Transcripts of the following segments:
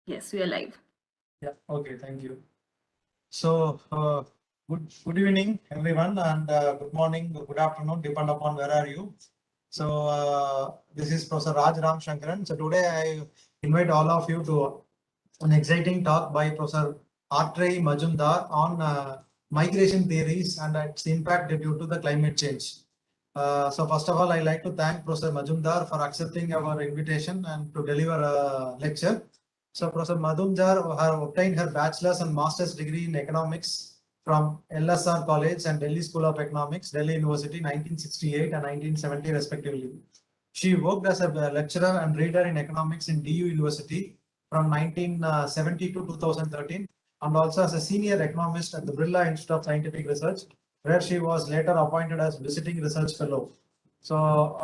Yes, we are live. Yeah, okay, thank you. So, good evening, everyone, and good morning, good afternoon, depend upon where are you. So, this is Professor Raj Ram Shankaran. So, today I invite all of you to an exciting talk by Professor Atrey Majumdar on migration theories and its impact due to the climate change. So, first of all, I like to thank Professor Majumdar for accepting our invitation and to deliver a lecture. So Professor Madhumjar have obtained her bachelor's and master's degree in economics from LSR College and Delhi School of Economics, Delhi University, 1968 and 1970 respectively. She worked as a lecturer and reader in economics in DU University from 1970 to 2013 and also as a senior economist at the Birla Institute of Scientific Research, where she was later appointed as visiting research fellow. So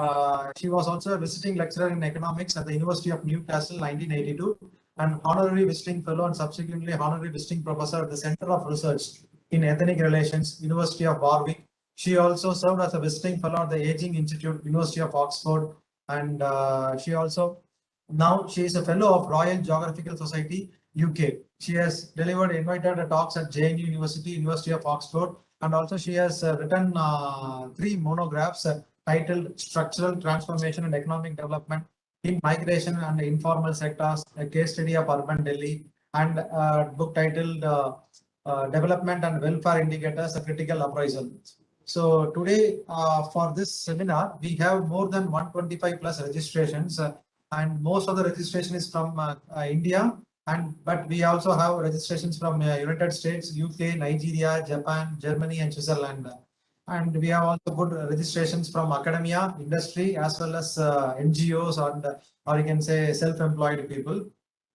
she was also a visiting lecturer in economics at the University of Newcastle, 1982, and honorary visiting fellow and subsequently honorary visiting professor at the Center of Research in Ethnic Relations, University of Warwick. She also served as a visiting fellow at the Aging Institute, University of Oxford, and she is a fellow of Royal Geographical Society, UK. She has delivered invited talks at JNU University, University of Oxford, and also she has written 3 monographs titled Structural Transformation and Economic Development in Migration and Informal Sectors, a case study of urban Delhi, and a book titled Development and Welfare Indicators, a critical appraisal. So today for this seminar, we have more than 125 plus registrations and most of the registration is from India, but we also have registrations from United States, UK, Nigeria, Japan, Germany, and Switzerland. And we have also good registrations from academia, industry, as well as NGOs or you can say self-employed people.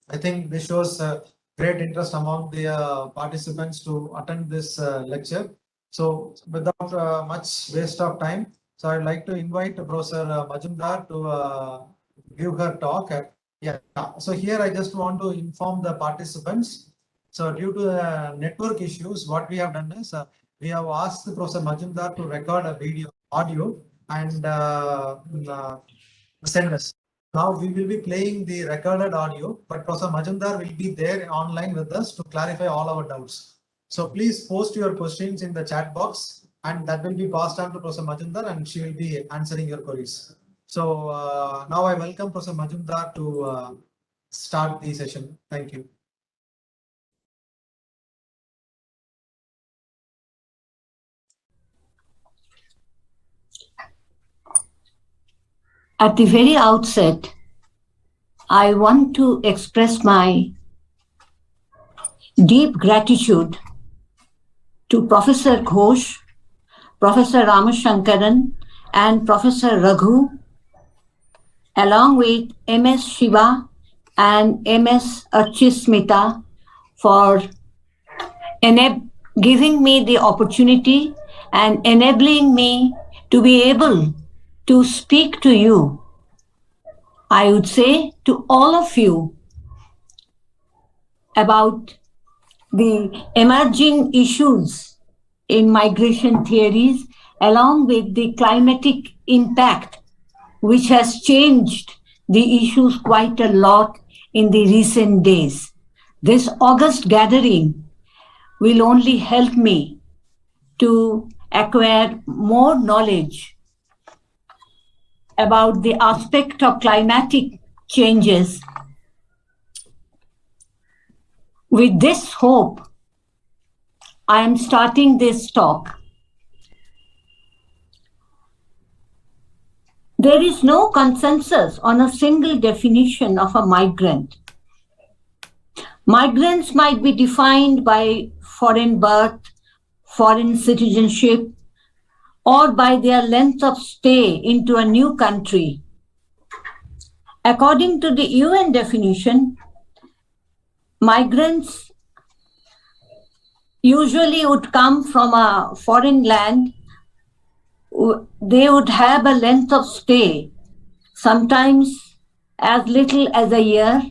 I think this shows great interest among the participants to attend this lecture. So without much waste of time, so I'd like to invite Professor Majumdar to give her talk. Yeah, so here I just want to inform the participants. So due to the network issues, what we have done is we have asked Professor Majumdar to record a audio, and send us. Now we will be playing the recorded audio, but Professor Majumdar will be there online with us to clarify all our doubts. So please post your questions in the chat box, and that will be passed on to Professor Majumdar, and she will be answering your queries. So now I welcome Professor Majumdar to start the session. Thank you. At the very outset, I want to express my deep gratitude to Professor Ghosh, Professor Ramashankaran, and Professor Raghu, along with MS Shiva and MS Archismita for giving me the opportunity and enabling me to be able to speak to you. I would say to all of you about the emerging issues in migration theories, along with the climatic impact, which has changed the issues quite a lot in the recent days. This August gathering will only help me to acquire more knowledge about the aspect of climatic changes. With this hope, I am starting this talk. There is no consensus on a single definition of a migrant. Migrants might be defined by foreign birth, foreign citizenship, or by their length of stay into a new country. According to the UN definition, migrants usually would come from a foreign land. They would have a length of stay, sometimes as little as a year.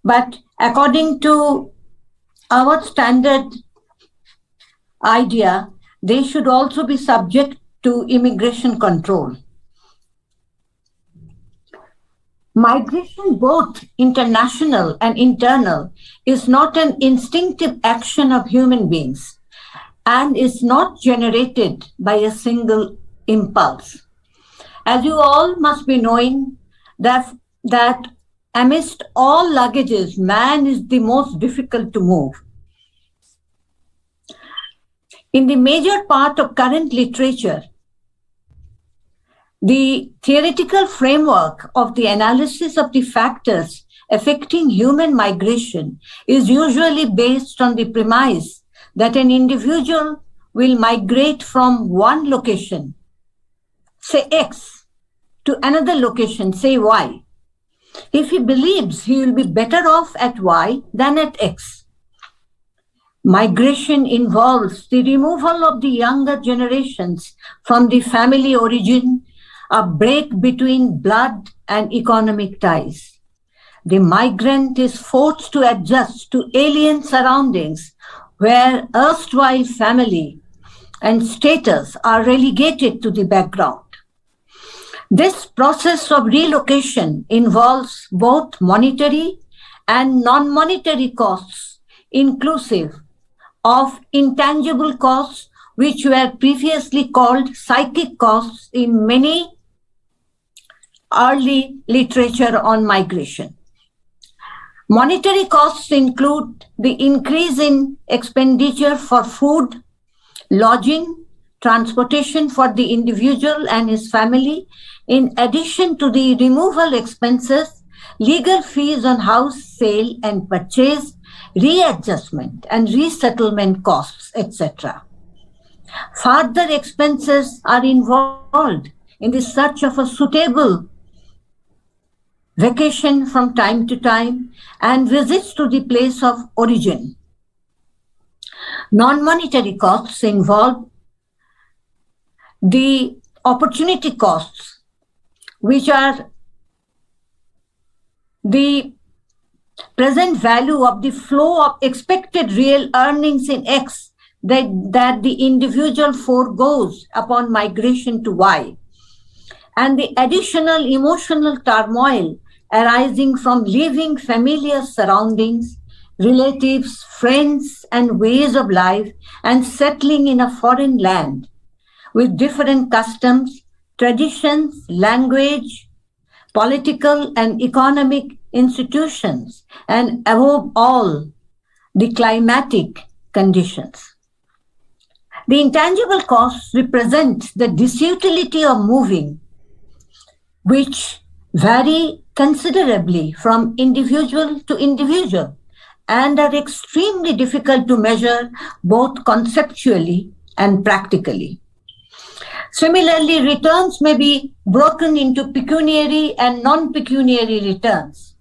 But according to our standard idea, they should also be subject to immigration control. Migration, both international and internal, is not an instinctive action of human beings and is not generated by a single impulse. As you all must be knowing that amidst all luggages, man is the most difficult to move. In the major part of current literature, the theoretical framework of the analysis of the factors affecting human migration is usually based on the premise that an individual will migrate from one location, say X, to another location, say Y, if he believes he will be better off at Y than at X. Migration involves the removal of the younger generations from the family origin, a break between blood and economic ties. The migrant is forced to adjust to alien surroundings where erstwhile family and status are relegated to the background. This process of relocation involves both monetary and non-monetary costs, inclusive of intangible costs, which were previously called psychic costs in many early literature on migration. Monetary costs include the increase in expenditure for food, lodging, transportation for the individual and his family, in addition to the removal expenses, legal fees on house sale and purchase, readjustment and resettlement costs, etc. Further expenses are involved in the search of a suitable vacation from time to time and visits to the place of origin. Non-monetary costs involve the opportunity costs, which are the present value of the flow of expected real earnings in X that the individual foregoes upon migration to Y, and the additional emotional turmoil arising from leaving familiar surroundings, relatives, friends, and ways of life, and settling in a foreign land with different customs, traditions, language, political and economic institutions, and above all, the climatic conditions. The intangible costs represent the disutility of moving, which vary considerably from individual to individual and are extremely difficult to measure both conceptually and practically. Similarly, returns may be broken into pecuniary and non-pecuniary returns.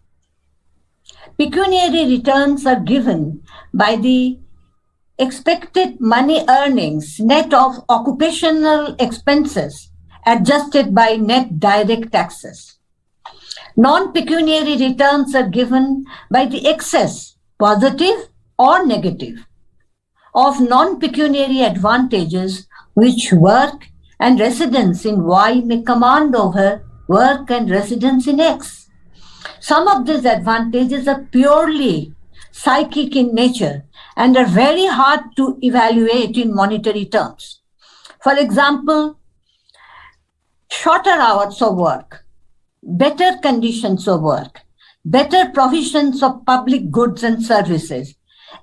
Pecuniary returns are given by the expected money earnings net of occupational expenses adjusted by net direct taxes. Non-pecuniary returns are given by the excess, positive or negative, of non-pecuniary advantages which work and residence in Y may command over work and residence in X. Some of these advantages are purely psychic in nature and are very hard to evaluate in monetary terms. For example, shorter hours of work, better conditions of work, better provisions of public goods and services,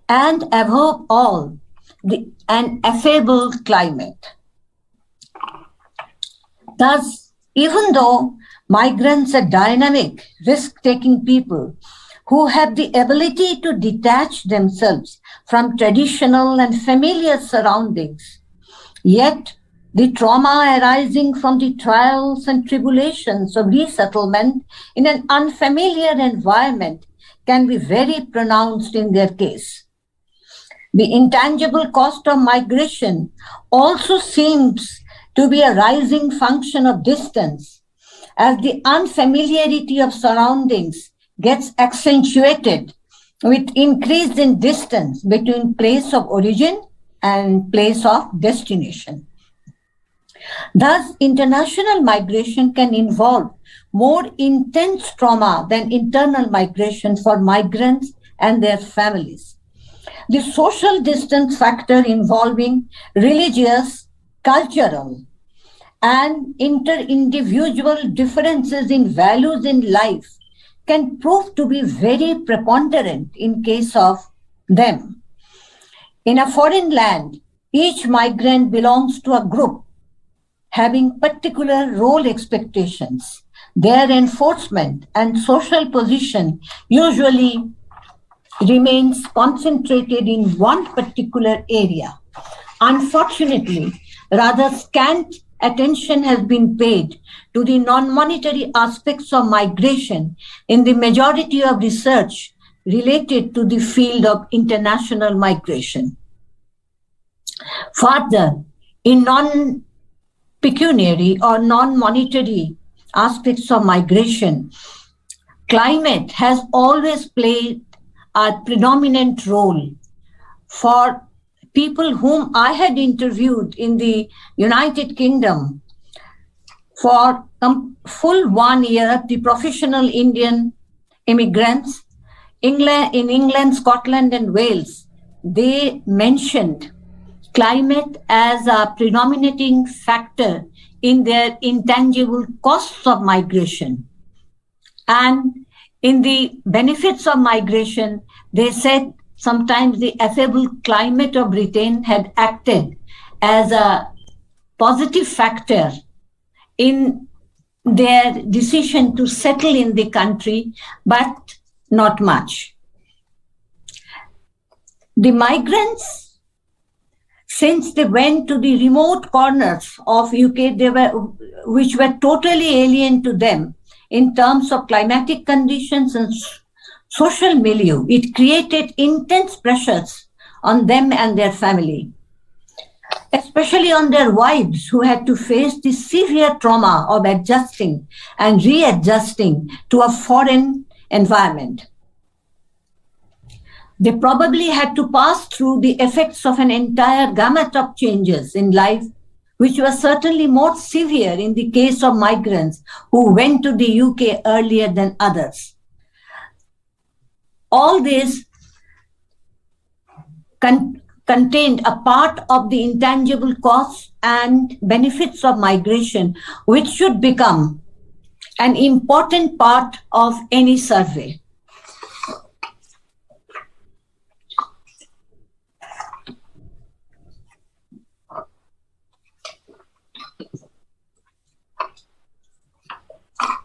and above all, an affable climate. Thus, even though migrants are dynamic, risk-taking people who have the ability to detach themselves from traditional and familiar surroundings, yet the trauma arising from the trials and tribulations of resettlement in an unfamiliar environment can be very pronounced in their case. The intangible cost of migration also seems to be a rising function of distance, as the unfamiliarity of surroundings gets accentuated with increase in distance between place of origin and place of destination. Thus, international migration can involve more intense trauma than internal migration for migrants and their families. The social distance factor involving religious, cultural, and inter-individual differences in values in life can prove to be very preponderant in case of them. In a foreign land, each migrant belongs to a group having particular role expectations. Their enforcement and social position usually remains concentrated in one particular area. Unfortunately, rather scant attention has been paid to the non-monetary aspects of migration in the majority of research related to the field of international migration. Further, in non-pecuniary or non-monetary aspects of migration, climate has always played a predominant role. For people whom I had interviewed in the United Kingdom for full 1 year, the professional Indian immigrants in England, Scotland, and Wales, they mentioned climate as a predominating factor in their intangible costs of migration. And in the benefits of migration, they said sometimes the affable climate of Britain had acted as a positive factor in their decision to settle in the country, but not much. The migrants, since they went to the remote corners of UK, which were totally alien to them in terms of climatic conditions and social milieu, it created intense pressures on them and their family, especially on their wives, who had to face the severe trauma of adjusting and readjusting to a foreign environment. They probably had to pass through the effects of an entire gamut of changes in life, which were certainly more severe in the case of migrants who went to the UK earlier than others. All this contained a part of the intangible costs and benefits of migration, which should become an important part of any survey.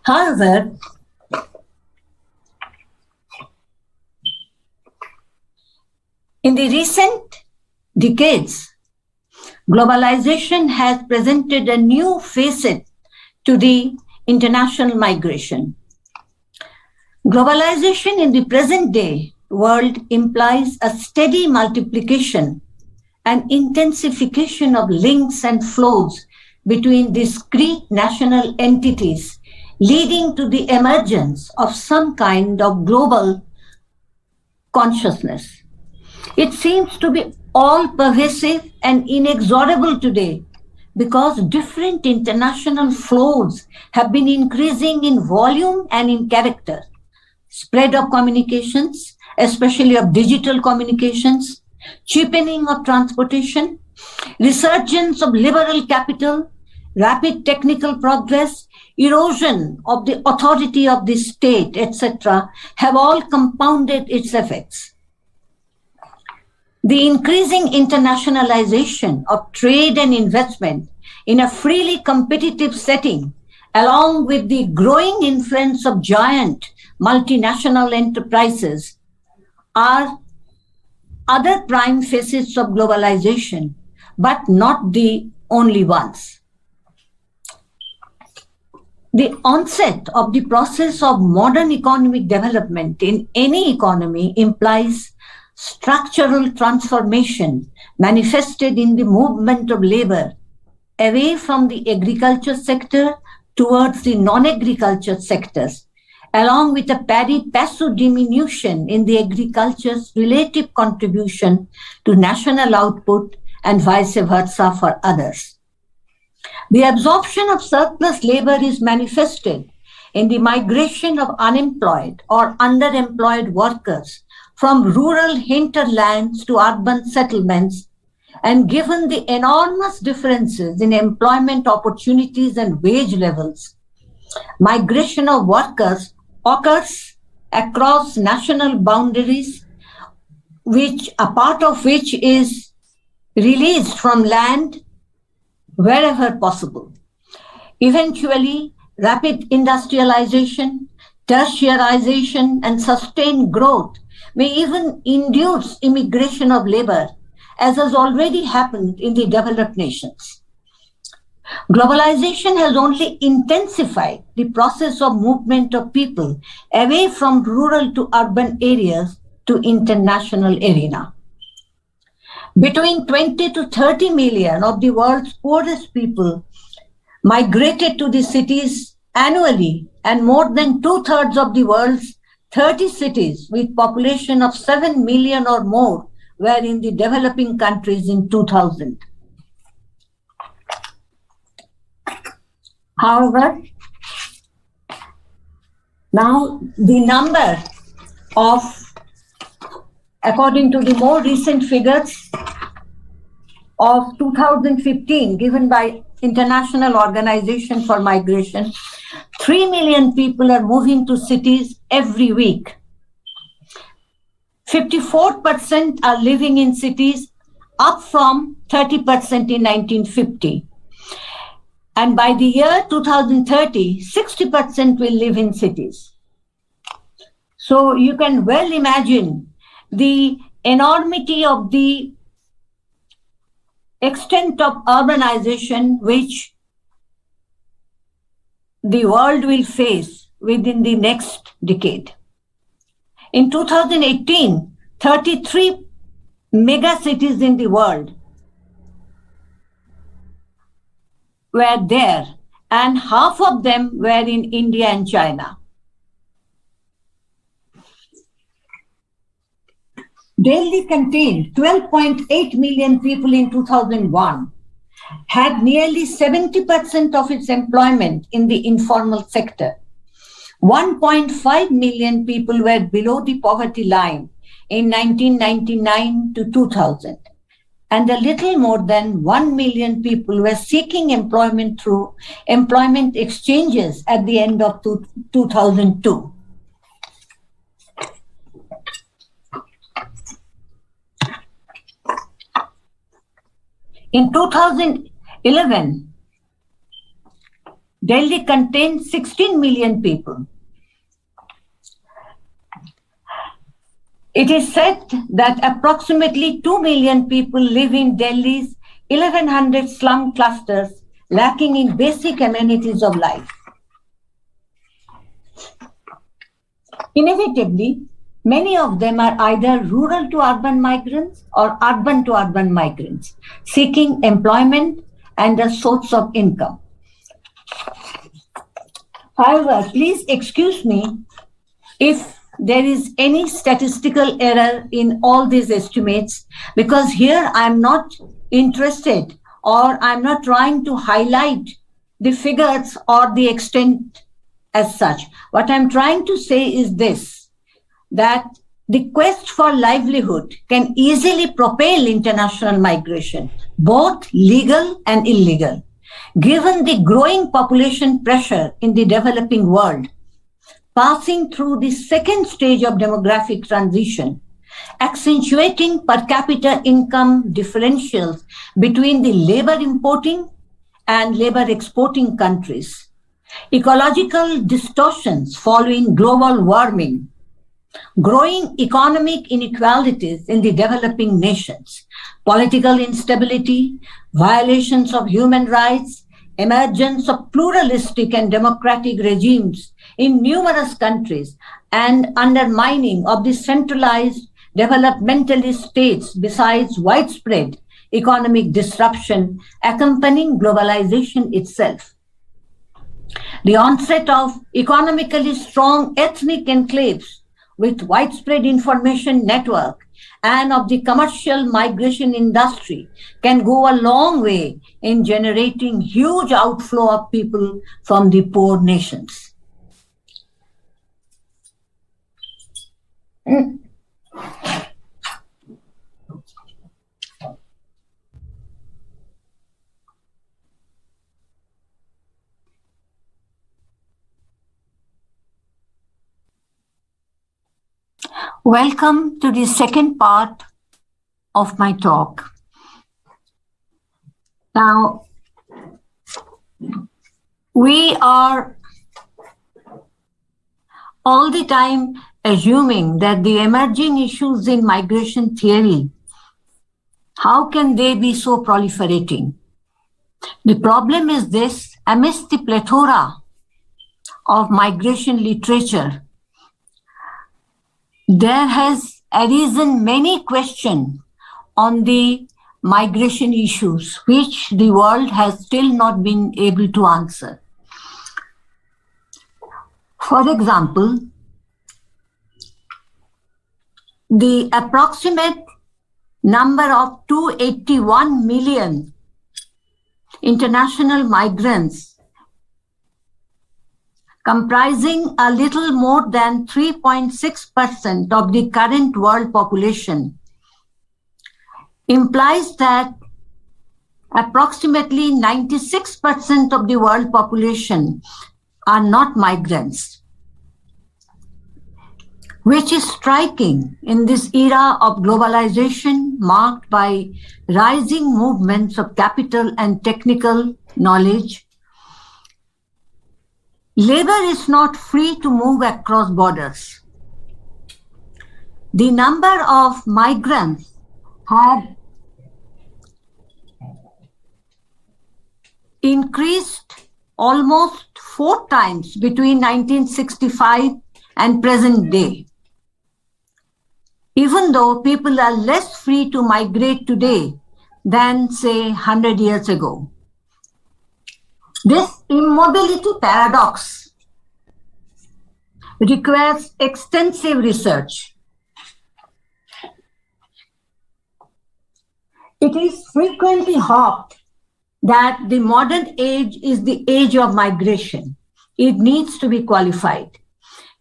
However, in the recent decades, globalization has presented a new facet to the international migration. Globalization in the present day world implies a steady multiplication and intensification of links and flows between discrete national entities, leading to the emergence of some kind of global consciousness. It seems to be all-pervasive and inexorable today because different international flows have been increasing in volume and in character. Spread of communications, especially of digital communications, cheapening of transportation, resurgence of liberal capital, rapid technical progress, erosion of the authority of the state, etc., have all compounded its effects. The increasing internationalization of trade and investment in a freely competitive setting, along with the growing influence of giant multinational enterprises, are other prime facets of globalization, but not the only ones. The onset of the process of modern economic development in any economy implies structural transformation manifested in the movement of labor away from the agriculture sector towards the non-agriculture sectors, along with a pari passu diminution in the agriculture's relative contribution to national output and vice versa for others. The absorption of surplus labor is manifested in the migration of unemployed or underemployed workers from rural hinterlands to urban settlements, and given the enormous differences in employment opportunities and wage levels, migration of workers occurs across national boundaries, which a part of which is released from land wherever possible. Eventually, rapid industrialization, tertiarization, and sustained growth may even induce immigration of labor, as has already happened in the developed nations. Globalization has only intensified the process of movement of people away from rural to urban areas to international arena. Between 20 to 30 million of the world's poorest people migrated to the cities annually, and more than 2/3 of the world's 30 cities with population of 7 million or more were in the developing countries in 2000. However, now the number of, according to the more recent figures of 2015 given by International Organization for Migration, 3 million people are moving to cities every week. 54% are living in cities, up from 30% in 1950. And by the year 2030, 60% will live in cities. So you can well imagine the enormity of the extent of urbanization which the world will face within the next decade. In 2018, 33 megacities in the world were there, and half of them were in India and China. Delhi contained 12.8 million people in 2001, had nearly 70% of its employment in the informal sector. 1.5 million people were below the poverty line in 1999 to 2000. And a little more than 1 million people were seeking employment through employment exchanges at the end of 2002. In 2011, Delhi contained 16 million people. It is said that approximately 2 million people live in Delhi's 1,100 slum clusters, lacking in basic amenities of life. Inevitably, many of them are either rural to urban migrants or urban to urban migrants, seeking employment and a source of income. However, please excuse me if there is any statistical error in all these estimates, because here I'm not interested, or I'm not trying to highlight the figures or the extent as such. What I'm trying to say is this, that the quest for livelihood can easily propel international migration, both legal and illegal, given the growing population pressure in the developing world, passing through the second stage of demographic transition, accentuating per capita income differentials between the labor importing and labor exporting countries, ecological distortions following global warming, growing economic inequalities in the developing nations, political instability, violations of human rights, emergence of pluralistic and democratic regimes in numerous countries, and undermining of the centralized developmentalist states, besides widespread economic disruption accompanying globalization itself. The onset of economically strong ethnic enclaves with widespread information network and of the commercial migration industry can go a long way in generating huge outflow of people from the poor nations. Welcome to the second part of my talk. Now, we are all the time assuming that the emerging issues in migration theory, how can they be so proliferating? The problem is this: amidst the plethora of migration literature, there has arisen many questions on the migration issues, which the world has still not been able to answer. For example, the approximate number of 281 million international migrants, comprising a little more than 3.6% of the current world population, implies that approximately 96% of the world population are not migrants, which is striking in this era of globalization marked by rising movements of capital and technical knowledge. Labor is not free to move across borders. The number of migrants had increased almost 4 times between 1965 and present day. Even though people are less free to migrate today than, say, 100 years ago. This immobility paradox requires extensive research. It is frequently hoped that the modern age is the age of migration. It needs to be qualified.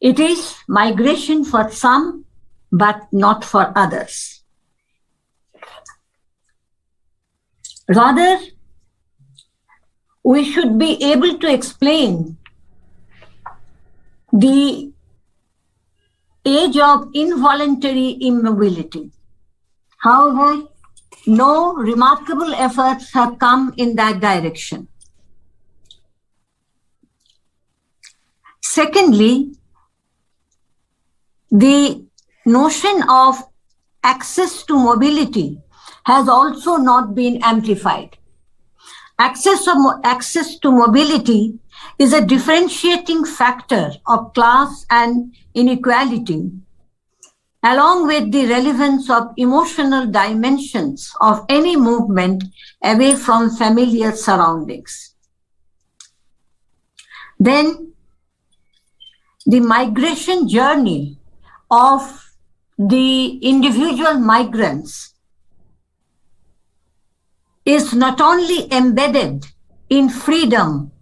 It is migration for some, but not for others. Rather, we should be able to explain the age of involuntary immobility. However, no remarkable efforts have come in that direction. Secondly, the notion of access to mobility has also not been amplified. Access to mobility is a differentiating factor of class and inequality, along with the relevance of emotional dimensions of any movement away from familiar surroundings. Then, the migration journey of the individual migrants is not only embedded in freedom,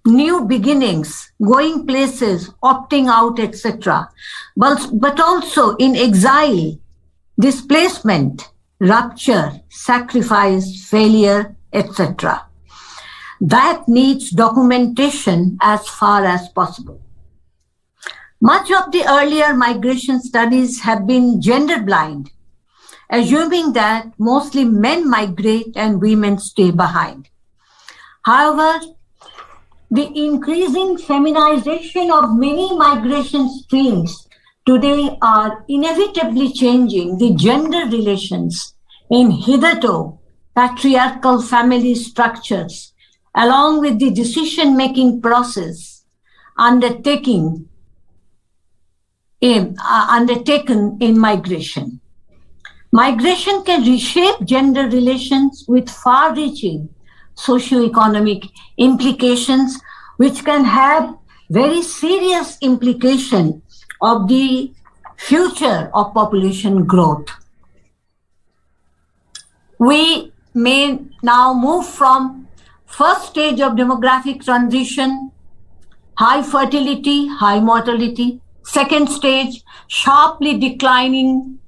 new beginnings, going places, opting out, etc., but also in exile, displacement, rupture, sacrifice, failure, etc. That needs documentation as far as possible. Much of the earlier migration studies have been gender blind, assuming that mostly men migrate and women stay behind. However, the increasing feminization of many migration streams today are inevitably changing the gender relations in hitherto patriarchal family structures, along with the decision-making process undertaken in migration. Migration can reshape gender relations with far-reaching socioeconomic implications, which can have very serious implications of the future of population growth. We may now move from first stage of demographic transition, high fertility, high mortality, second stage, sharply declining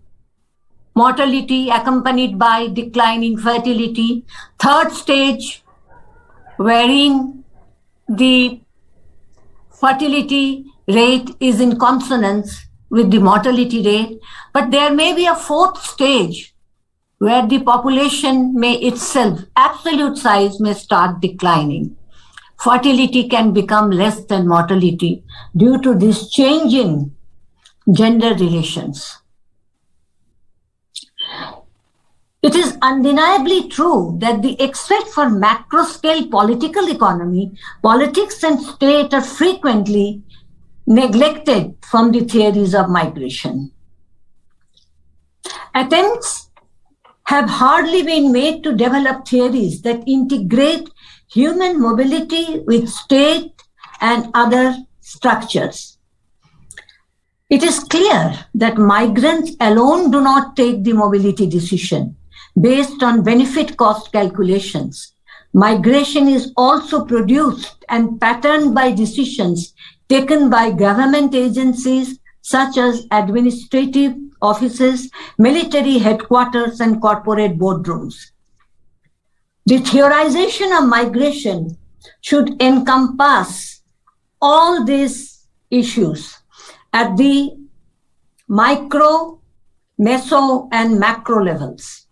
mortality accompanied by declining fertility. Third stage, wherein the fertility rate is in consonance with the mortality rate, but there may be a fourth stage where the population may itself, absolute size may start declining. Fertility can become less than mortality due to this change in gender relations. It is undeniably true that except for macro-scale political economy, politics and state are frequently neglected from the theories of migration. Attempts have hardly been made to develop theories that integrate human mobility with state and other structures. It is clear that migrants alone do not take the mobility decision based on benefit-cost calculations. Migration is also produced and patterned by decisions taken by government agencies such as administrative offices, military headquarters, and corporate boardrooms. The theorization of migration should encompass all these issues at the micro, meso, and macro levels.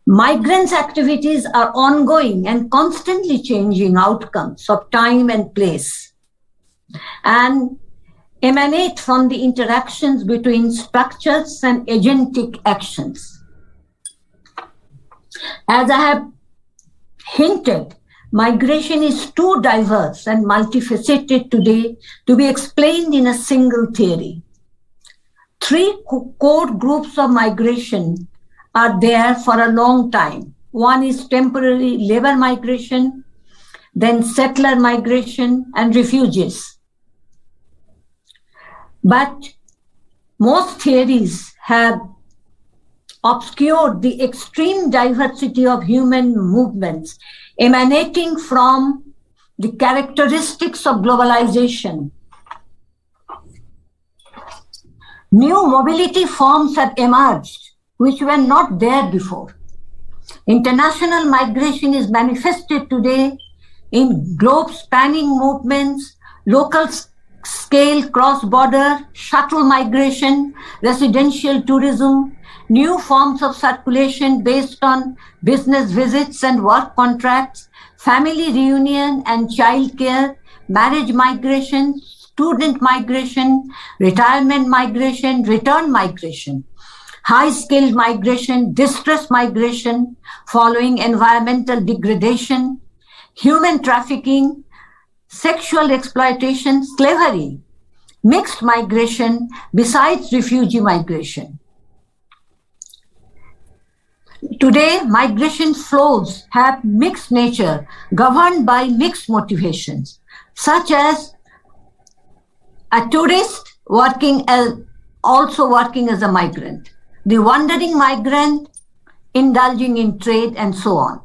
Migrants' activities are ongoing and constantly changing outcomes of time and place, and emanate from the interactions between structures and agentic actions. As I have hinted, migration is too diverse and multifaceted today to be explained in a single theory. Three core groups of migration are there for a long time. One is temporary labor migration, then settler migration, and refugees. But most theories have obscured the extreme diversity of human movements emanating from the characteristics of globalization. New mobility forms have emerged which were not there before. International migration is manifested today in globe-spanning movements, local scale cross-border, shuttle migration, residential tourism, new forms of circulation based on business visits and work contracts, family reunion and childcare, marriage migration, student migration, retirement migration, return migration, high-skilled migration, distress migration following environmental degradation, human trafficking, sexual exploitation, slavery, mixed migration, besides refugee migration. Today, migration flows have mixed nature, governed by mixed motivations, such as a tourist also working as a migrant, the wandering migrant indulging in trade, and so on.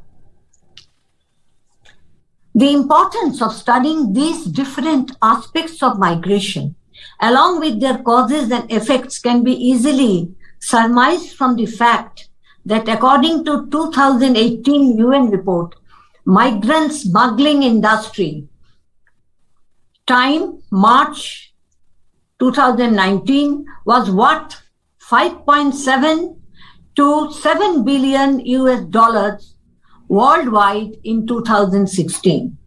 The importance of studying these different aspects of migration, along with their causes and effects, can be easily surmised from the fact that according to 2018 UN report, migrant smuggling industry, time March 2019, was worth 5.7 to 7 billion US dollars worldwide in 2016.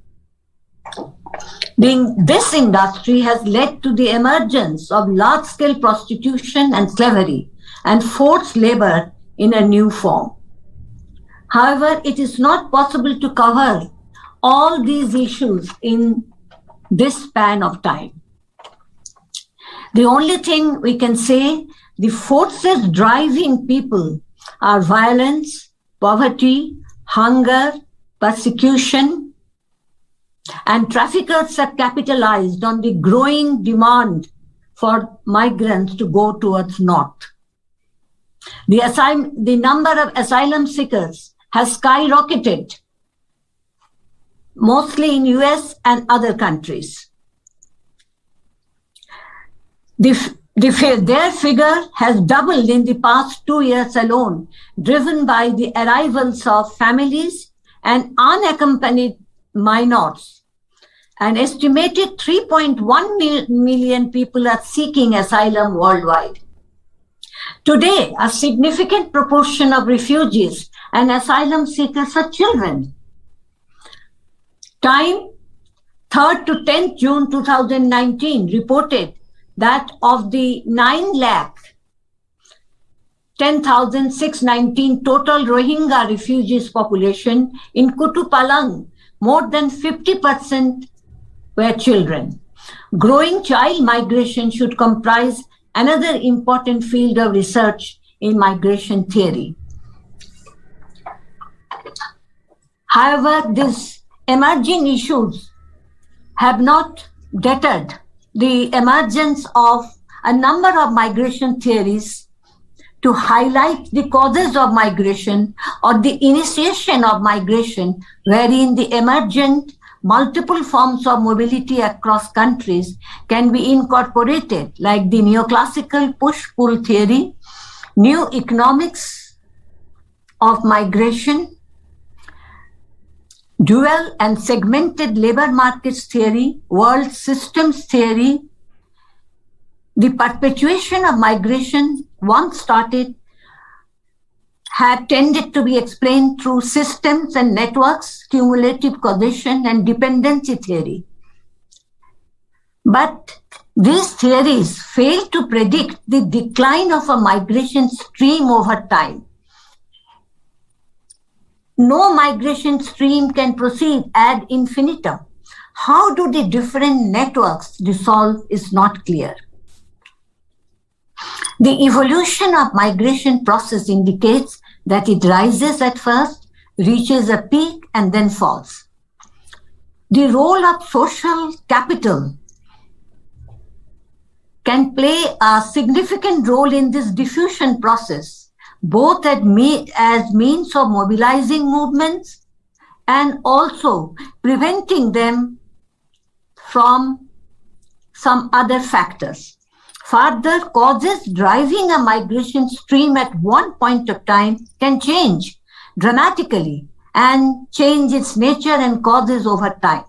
This industry has led to the emergence of large-scale prostitution and slavery and forced labor in a new form. However, it is not possible to cover all these issues in this span of time. The only thing we can say, the forces driving people are violence, poverty, hunger, persecution, and traffickers have capitalized on the growing demand for migrants to go towards north. The number of asylum seekers has skyrocketed, mostly in US and other countries. The Their figure has doubled in the past 2 years alone, driven by the arrivals of families and unaccompanied minors. An estimated 3.1 million people are seeking asylum worldwide. Today, a significant proportion of refugees and asylum seekers are children. Time, 3rd to 10th June 2019, reported that of the 9,10,619 total Rohingya refugees population in Kutupalang, more than 50% were children. Growing child migration should comprise another important field of research in migration theory. However, these emerging issues have not deterred the emergence of a number of migration theories to highlight the causes of migration or the initiation of migration, wherein the emergent multiple forms of mobility across countries can be incorporated, like the neoclassical push-pull theory, new economics of migration, dual and segmented labor markets theory, world systems theory. The perpetuation of migration, once started, had tended to be explained through systems and networks, cumulative causation, and dependency theory. But these theories fail to predict the decline of a migration stream over time. No migration stream can proceed ad infinitum. How do the different networks dissolve is not clear. The evolution of migration process indicates that it rises at first, reaches a peak, and then falls. The role of social capital can play a significant role in this diffusion process, both as means of mobilizing movements and also preventing them from some other factors. Further, causes driving a migration stream at one point of time can change dramatically and change its nature and causes over time.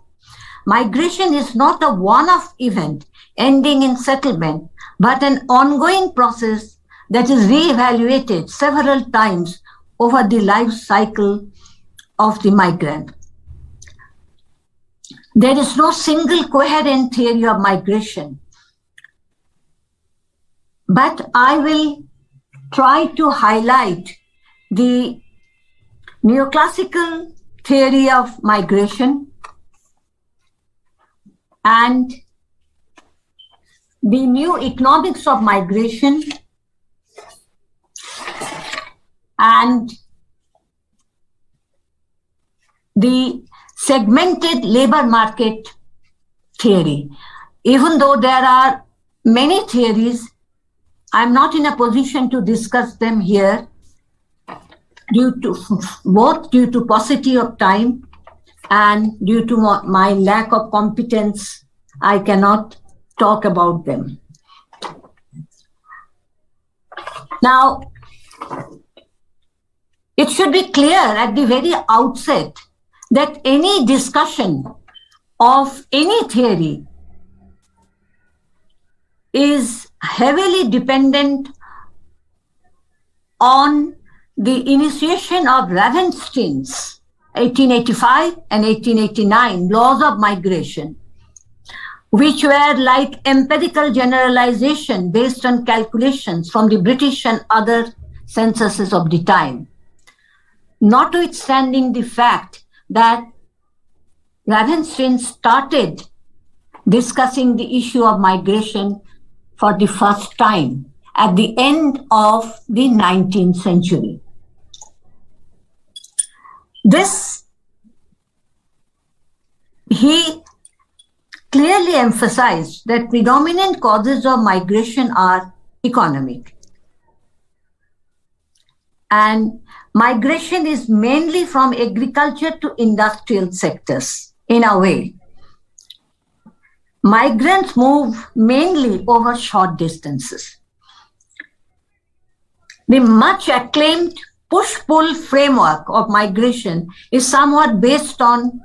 Migration is not a one-off event ending in settlement, but an ongoing process that is re-evaluated several times over the life cycle of the migrant. There is no single coherent theory of migration, but I will try to highlight the neoclassical theory of migration and the new economics of migration and the segmented labor market theory. Even though there are many theories, I'm not in a position to discuss them here due to paucity of time and due to my lack of competence. I cannot talk about them. Now, it should be clear at the very outset that any discussion of any theory is heavily dependent on the initiation of Ravenstein's 1885 and 1889 laws of migration, which were like empirical generalization based on calculations from the British and other censuses of the time. Notwithstanding the fact that Ravenstein started discussing the issue of migration for the first time at the end of the 19th century. He clearly emphasized that predominant causes of migration are economic. And migration is mainly from agriculture to industrial sectors, in a way. Migrants move mainly over short distances. The much acclaimed push-pull framework of migration is somewhat based on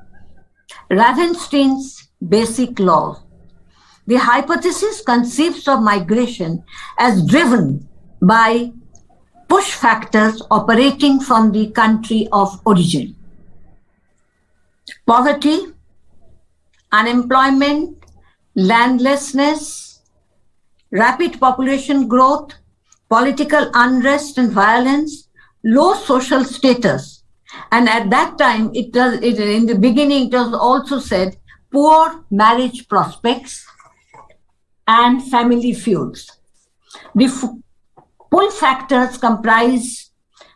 Ravenstein's basic law. The hypothesis conceives of migration as driven by push factors operating from the country of origin. Poverty, unemployment, landlessness, rapid population growth, political unrest and violence, low social status. And at that time, in the beginning, it was also said poor marriage prospects and family feuds. The pull factors comprise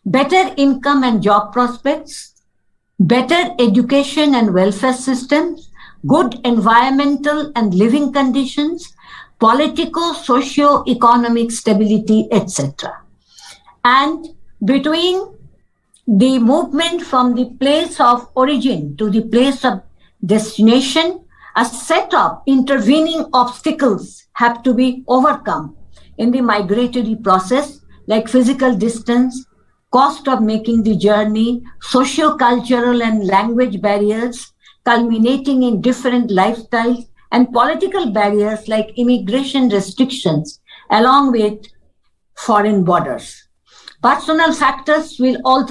better income and job prospects, better education and welfare systems, good environmental and living conditions, political, socio-economic stability, etc. And between the movement from the place of origin to the place of destination, a set of intervening obstacles have to be overcome in the migratory process, like physical distance, cost of making the journey, socio-cultural and language barriers, culminating in different lifestyles, and political barriers like immigration restrictions, along with foreign borders. Personal factors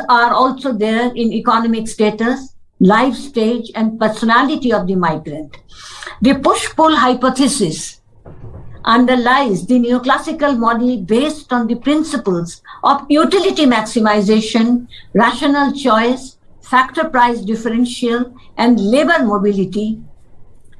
are also there in economic status, life stage, and personality of the migrant. The push-pull hypothesis underlies the neoclassical model based on the principles of utility maximization, rational choice, factor price differential, and labor mobility,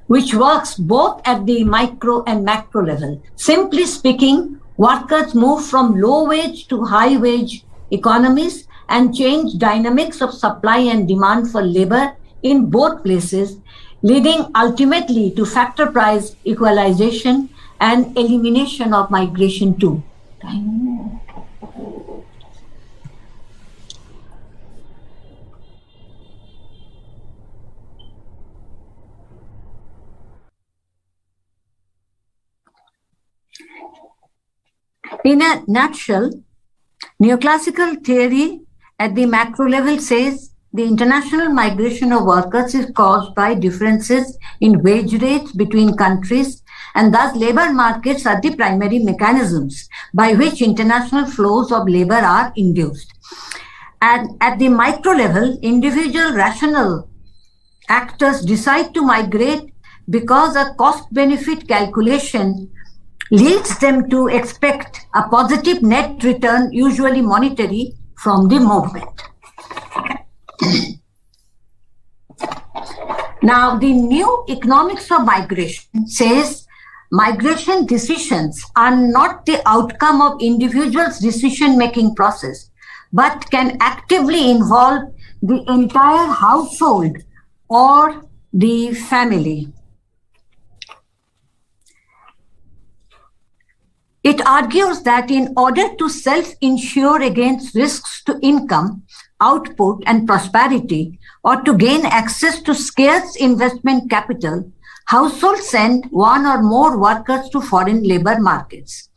which works both at the micro and macro level. Simply speaking, workers move from low wage to high wage economies and change dynamics of supply and demand for labor in both places, leading ultimately to factor price equalization and elimination of migration too. In a nutshell, neoclassical theory at the macro level says the international migration of workers is caused by differences in wage rates between countries, and thus labor markets are the primary mechanisms by which international flows of labor are induced. And at the micro level, individual rational actors decide to migrate because a cost-benefit calculation leads them to expect a positive net return, usually monetary, from the movement. Now, the new economics of migration says migration decisions are not the outcome of individuals' decision-making process, but can actively involve the entire household or the family. It argues that in order to self-insure against risks to income, output, and prosperity, or to gain access to scarce investment capital, households send one or more workers to foreign labor markets.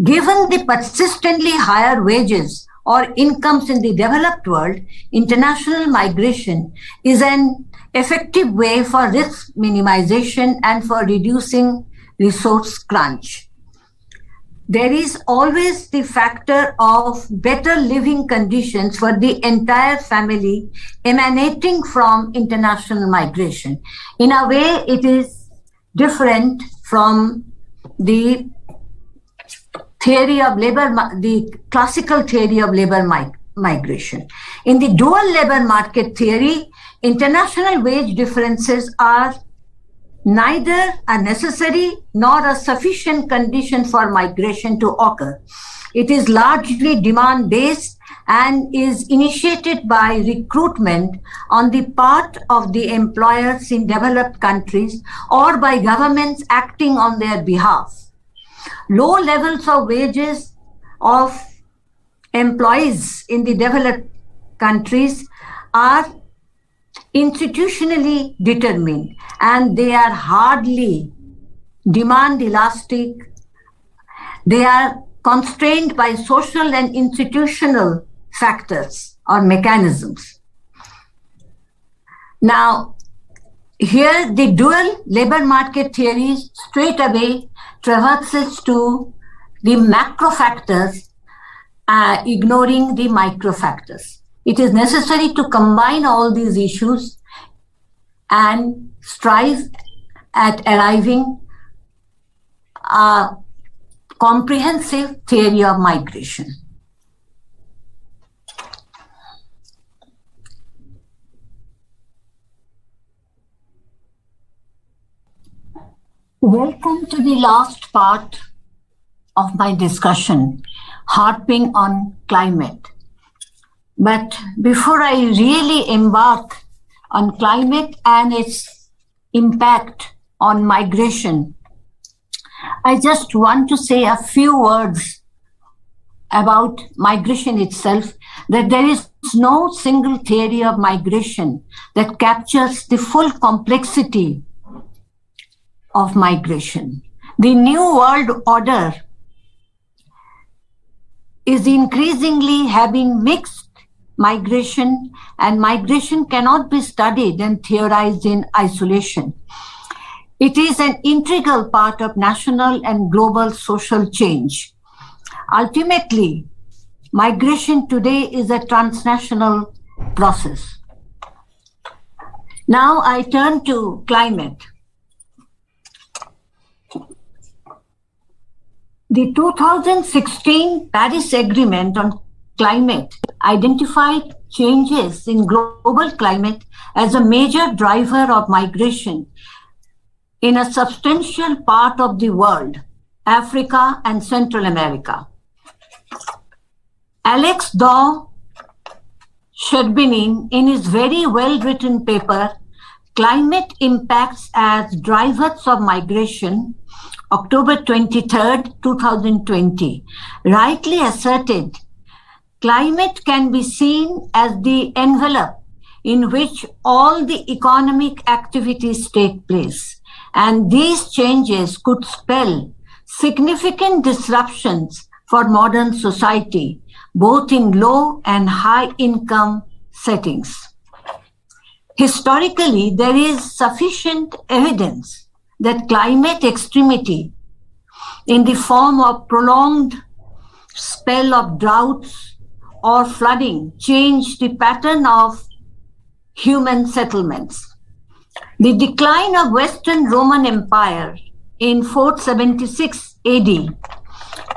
Given the persistently higher wages or incomes in the developed world, international migration is an effective way for risk minimization and for reducing resource crunch. There is always the factor of better living conditions for the entire family emanating from international migration. In a way, it is different from the theory of labor, the classical theory of labor migration. In the dual labor market theory, international wage differences are neither a necessary nor a sufficient condition for migration to occur. It is largely demand-based and is initiated by recruitment on the part of the employers in developed countries or by governments acting on their behalf. Low levels of wages of employees in the developed countries are institutionally determined, and they are hardly demand elastic. They are constrained by social and institutional factors or mechanisms. Now, here the dual labor market theory straight away traverses to the macro factors, ignoring the micro factors. It is necessary to combine all these issues and strive at arriving a comprehensive theory of migration. Welcome to the last part of my discussion, harping on climate. But before I really embark on climate and its impact on migration, I just want to say a few words about migration itself, that there is no single theory of migration that captures the full complexity of migration. The New World Order is increasingly having mixed migration, and migration cannot be studied and theorized in isolation. It is an integral part of national and global social change. Ultimately, migration today is a transnational process. Now I turn to climate. The 2016 Paris Agreement on Climate identified changes in global climate as a major driver of migration in a substantial part of the world, Africa and Central America. Alex Daw Shcherbinin, in his very well-written paper, Climate Impacts as Drivers of Migration, October 23rd, 2020, rightly asserted, climate can be seen as the envelope in which all the economic activities take place, and these changes could spell significant disruptions for modern society, both in low and high income settings. Historically, there is sufficient evidence that climate extremity in the form of prolonged spell of droughts or flooding changed the pattern of human settlements. The decline of Western Roman Empire in 476 AD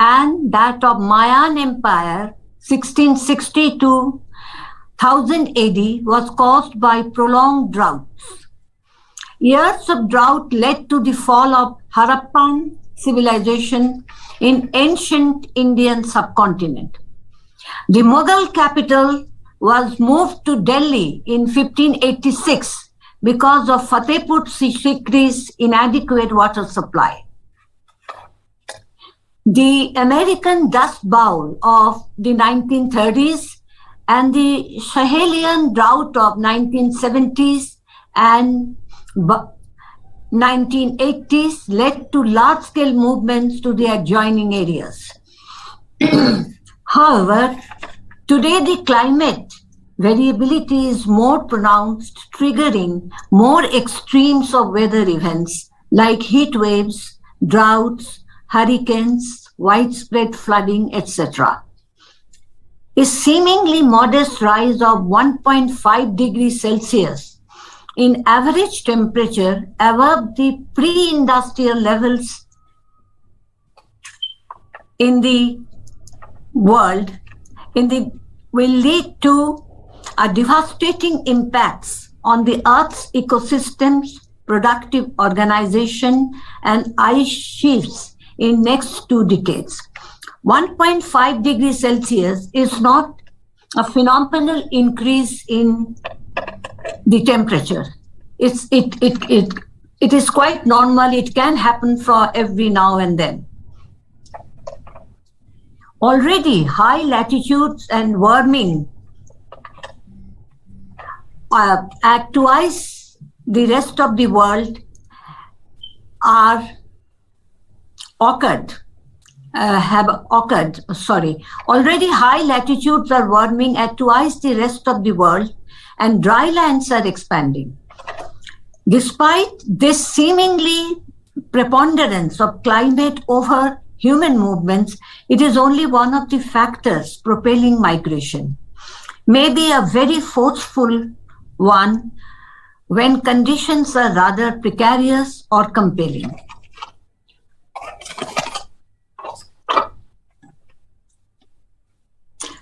and that of Mayan Empire 1660 to 1000 AD was caused by prolonged droughts. Years of drought led to the fall of Harappan civilization in ancient Indian subcontinent. The Mughal capital was moved to Delhi in 1586 because of Fatehpur Sikri's inadequate water supply. The American Dust Bowl of the 1930s and the Sahelian drought of 1970s and 1980s led to large-scale movements to the adjoining areas. However, today the climate variability is more pronounced, triggering more extremes of weather events like heat waves, droughts, hurricanes, widespread flooding, etc. A seemingly modest rise of 1.5 degrees Celsius in average temperature above the pre-industrial levels in the world will lead to a devastating impacts on the Earth's ecosystems, productive organization, and ice sheets in next 2 decades. 1.5 degrees Celsius is not a phenomenal increase in the temperature. It is quite normal. It can happen for every now and then. Already high latitudes and warming at twice the rest of the world are occurred, Already high latitudes are warming at twice the rest of the world, and dry lands are expanding. Despite this seemingly preponderance of climate over human movements, it is only one of the factors propelling migration, maybe a very forceful one when conditions are rather precarious or compelling.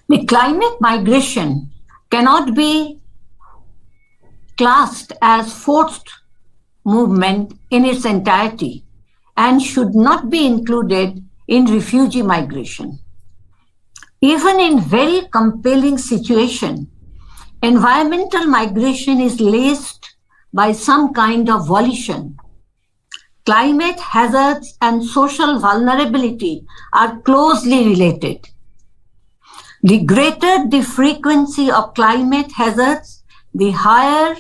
The climate migration cannot be classed as forced movement in its entirety and should not be included in refugee migration. Even in very compelling situation, environmental migration is laced by some kind of volition. Climate hazards and social vulnerability are closely related. The greater the frequency of climate hazards, the higher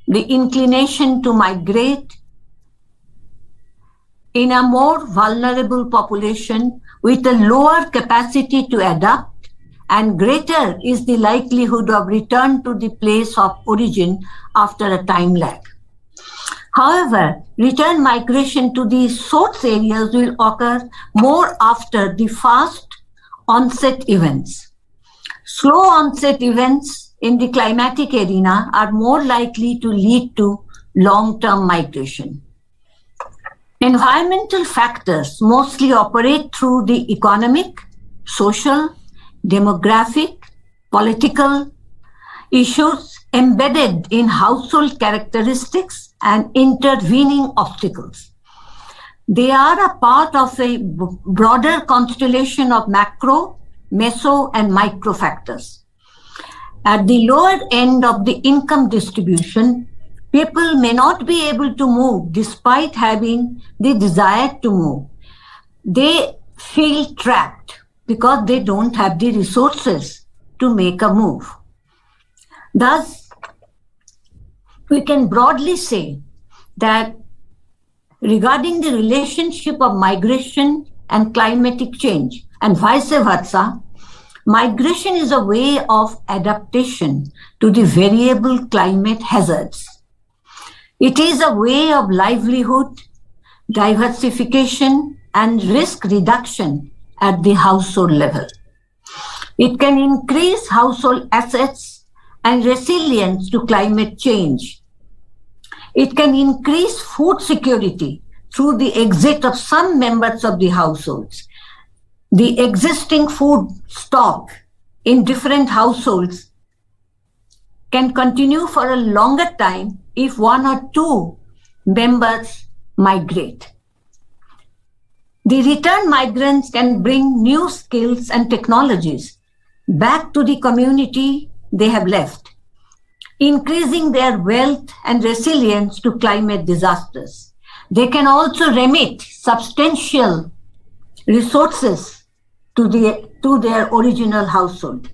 the inclination to migrate in a more vulnerable population with a lower capacity to adapt, and greater is the likelihood of return to the place of origin after a time lag. However, return migration to the source areas will occur more after the fast onset events. Slow onset events in the climatic arena are more likely to lead to long-term migration. Environmental factors mostly operate through the economic, social, demographic, political issues embedded in household characteristics and intervening obstacles. They are a part of a broader constellation of macro, meso, and micro factors. At the lower end of the income distribution, people may not be able to move despite having the desire to move. They feel trapped because they don't have the resources to make a move. Thus, we can broadly say that regarding the relationship of migration and climatic change and vice versa, migration is a way of adaptation to the variable climate hazards. It is a way of livelihood, diversification, and risk reduction at the household level. It can increase household assets and resilience to climate change. It can increase food security through the exit of some members of the households. The existing food stock in different households can continue for a longer time if one or two members migrate. The return migrants can bring new skills and technologies back to the community they have left, increasing their wealth and resilience to climate disasters. They can also remit substantial resources to their original household.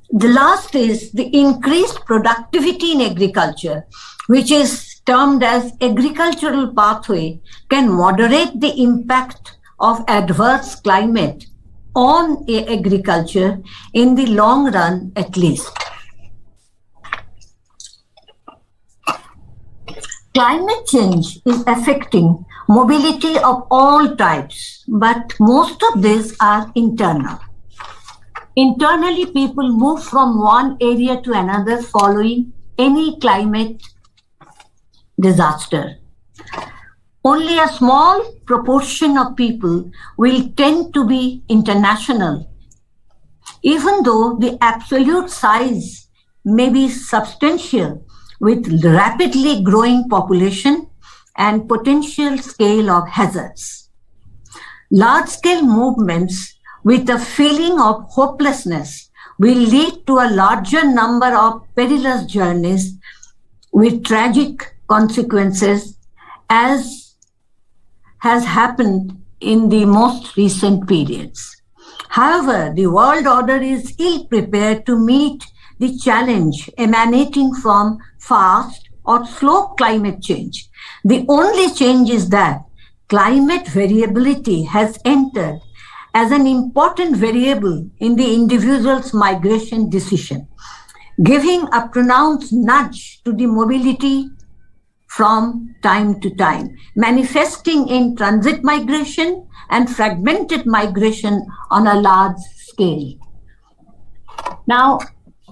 The last is the increased productivity in agriculture, which is termed as agricultural pathway, can moderate the impact of adverse climate on agriculture in the long run at least. Climate change is affecting mobility of all types, but most of these are internal. Internally, people move from one area to another following any climate disaster. Only a small proportion of people will tend to be international, even though the absolute size may be substantial with rapidly growing population and potential scale of hazards. Large-scale movements with a feeling of hopelessness will lead to a larger number of perilous journeys with tragic consequences, as has happened in the most recent periods. However, the world order is ill prepared to meet the challenge emanating from fast or slow climate change. The only change is that climate variability has entered as an important variable in the individual's migration decision, giving a pronounced nudge to the mobility from time to time, manifesting in transit migration and fragmented migration on a large scale. Now,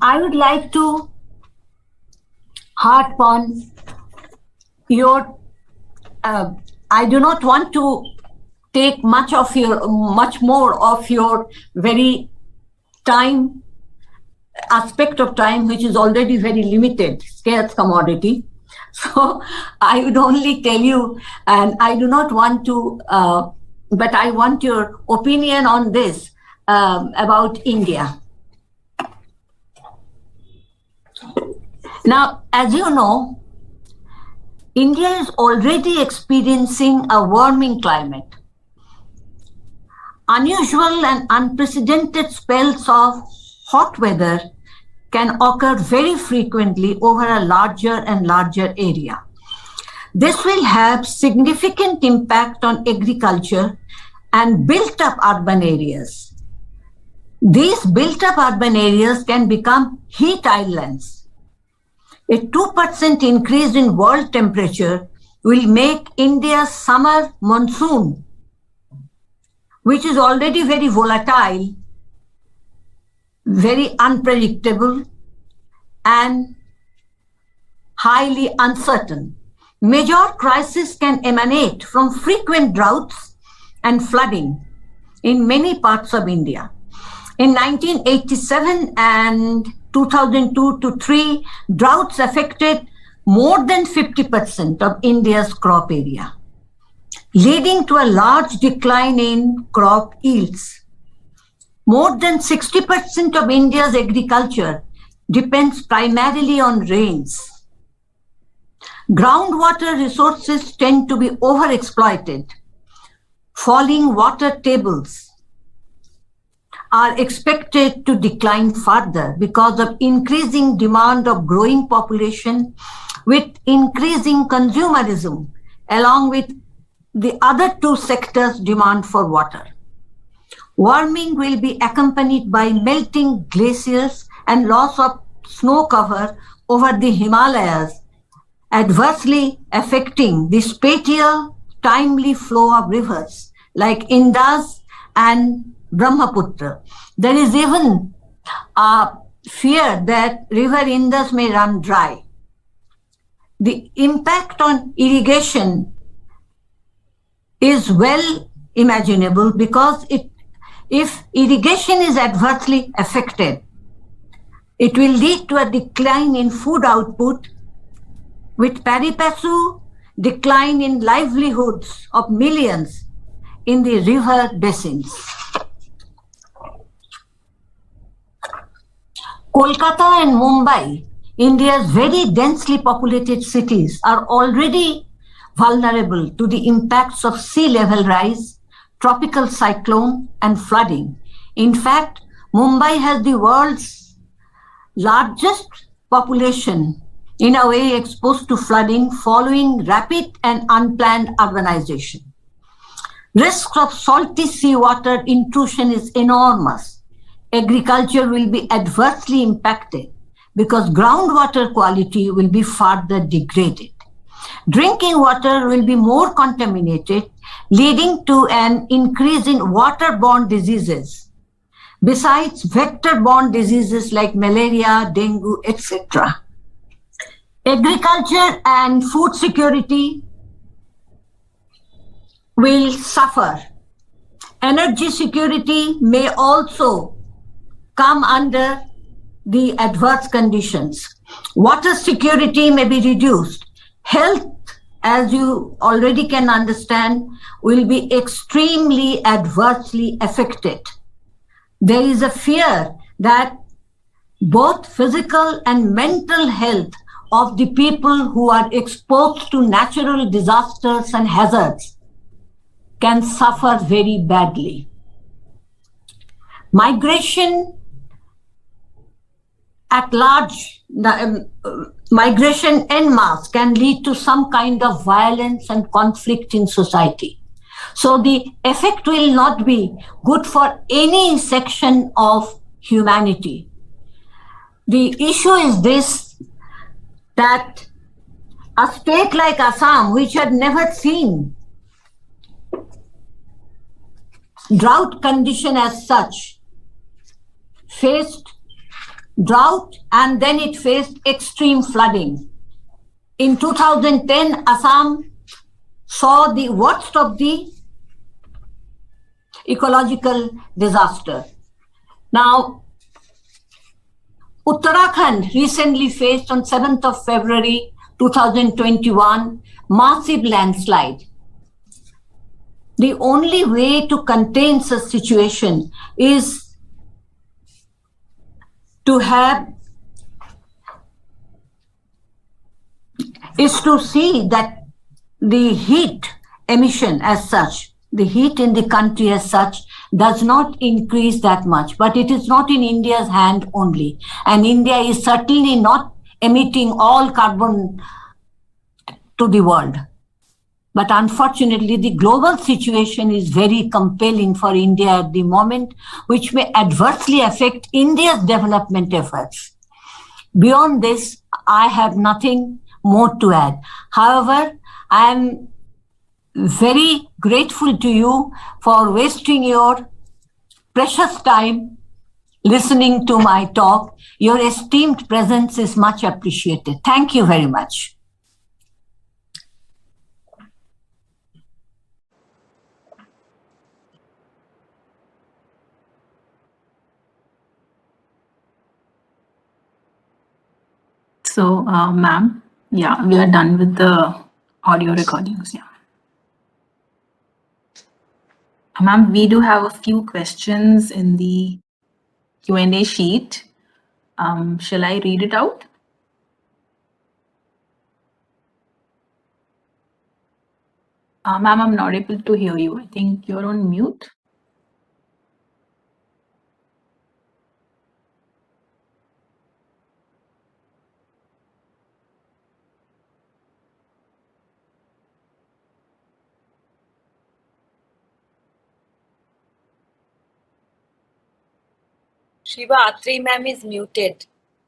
I would like to harp on your, I do not want to take much more of your very aspect of time, which is already very limited, scarce commodity. So I would only tell you, and I do not want to, but I want your opinion on this about India. Now, as you know, India is already experiencing a warming climate. Unusual and unprecedented spells of hot weather can occur very frequently over a larger and larger area. This will have significant impact on agriculture and built-up urban areas. These built-up urban areas can become heat islands. A 2% increase in world temperature will make India's summer monsoon, which is already very volatile, very unpredictable, and highly uncertain. Major crises can emanate from frequent droughts and flooding in many parts of India. In 1987 and 2002 to 3, droughts affected more than 50% of India's crop area, leading to a large decline in crop yields. More than 60% of India's agriculture depends primarily on rains. Groundwater resources tend to be overexploited. Falling water tables are expected to decline further because of increasing demand of growing population with increasing consumerism, along with the other two sectors' demand for water. Warming will be accompanied by melting glaciers and loss of snow cover over the Himalayas, adversely affecting the spatial, timely flow of rivers like Indus and Brahmaputra. There is even a fear that river Indus may run dry. The impact on irrigation is well imaginable because if irrigation is adversely affected, it will lead to a decline in food output, with pari passu decline in livelihoods of millions in the river basins. Kolkata and Mumbai, India's very densely populated cities, are already vulnerable to the impacts of sea level rise, tropical cyclone, and flooding. In fact, Mumbai has the world's largest population in a way exposed to flooding following rapid and unplanned urbanization. Risk of salty seawater intrusion is enormous. Agriculture will be adversely impacted because groundwater quality will be further degraded. Drinking water will be more contaminated, leading to an increase in waterborne diseases, besides vector-borne diseases like malaria, dengue, etc. Agriculture and food security will suffer. Energy security may also come under the adverse conditions. Water security may be reduced. Health, as you already can understand, will be extremely adversely affected. There is a fear that both physical and mental health of the people who are exposed to natural disasters and hazards can suffer very badly. Migration at large, migration en masse can lead to some kind of violence and conflict in society. So the effect will not be good for any section of humanity. The issue is this, that a state like Assam, which had never seen drought condition as such, faced drought and then it faced extreme flooding. In 2010, Assam saw the worst of the ecological disaster. Now, Uttarakhand recently faced on 7th of February 2021 massive landslide. The only way to contain such situation is to see that the heat emission as such, the heat in the country as such, does not increase that much. But it is not in India's hand only. And India is certainly not emitting all carbon to the world. But unfortunately, the global situation is very compelling for India at the moment, which may adversely affect India's development efforts. Beyond this, I have nothing more to add. However, I am very grateful to you for wasting your precious time listening to my talk. Your esteemed presence is much appreciated. Thank you very much. So, ma'am, yeah, we are done with the audio recordings. Yeah. Ma'am, we do have a few questions in the Q&A sheet. Shall I read it out? Ma'am, I'm not able to hear you. I think you're on mute. Shiva, Atri ma'am is muted.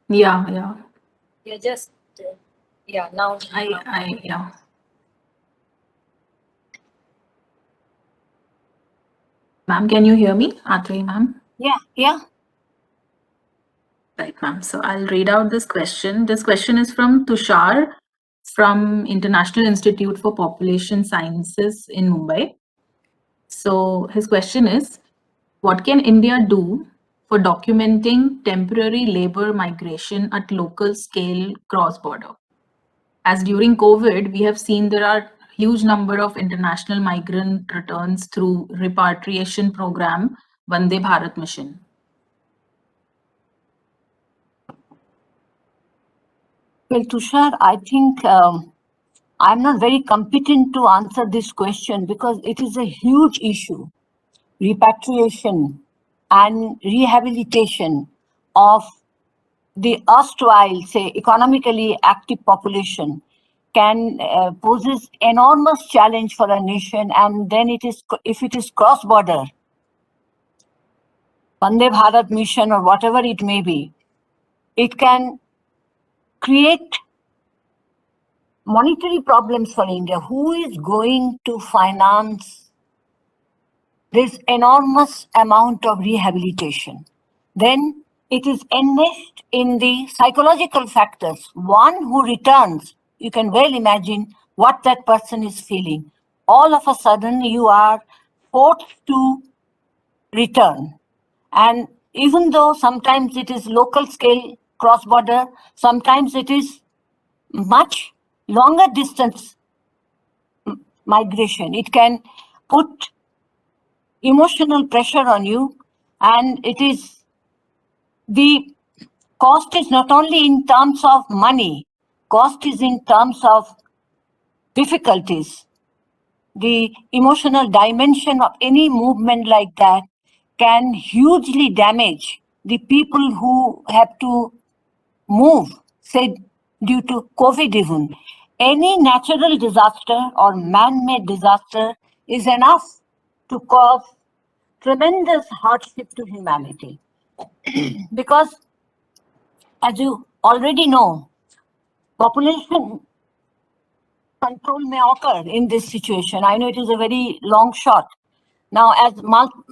Yeah. Yeah, just, yeah, now. Yeah. Ma'am, can you hear me? Atri ma'am? Yeah. Right, ma'am. So I'll read out this question. This question is from Tushar from International Institute for Population Sciences in Mumbai. So his question is, what can India do for documenting temporary labor migration at local scale cross-border? As during COVID, we have seen there are huge number of international migrant returns through repatriation program Vande Bharat mission. Well, Tushar, I think I'm not very competent to answer this question because it is a huge issue. Repatriation and rehabilitation of the erstwhile, say, economically active population can poses enormous challenge for a nation, and then if it is cross-border, Vande Bharat mission or whatever it may be, it can create monetary problems for India. Who is going to finance this enormous amount of rehabilitation? Then it is enmeshed in the psychological factors. One who returns, you can well imagine what that person is feeling. All of a sudden, you are forced to return. And even though sometimes it is local scale cross-border, sometimes it is much longer distance migration. It can put emotional pressure on you, and it is the cost is not only in terms of money, cost is in terms of difficulties. The emotional dimension of any movement like that can hugely damage the people who have to move, say, due to COVID even. Any natural disaster or man-made disaster is enough to cause tremendous hardship to humanity. Because, as you already know, population control may occur in this situation. I know it is a very long shot. Now, as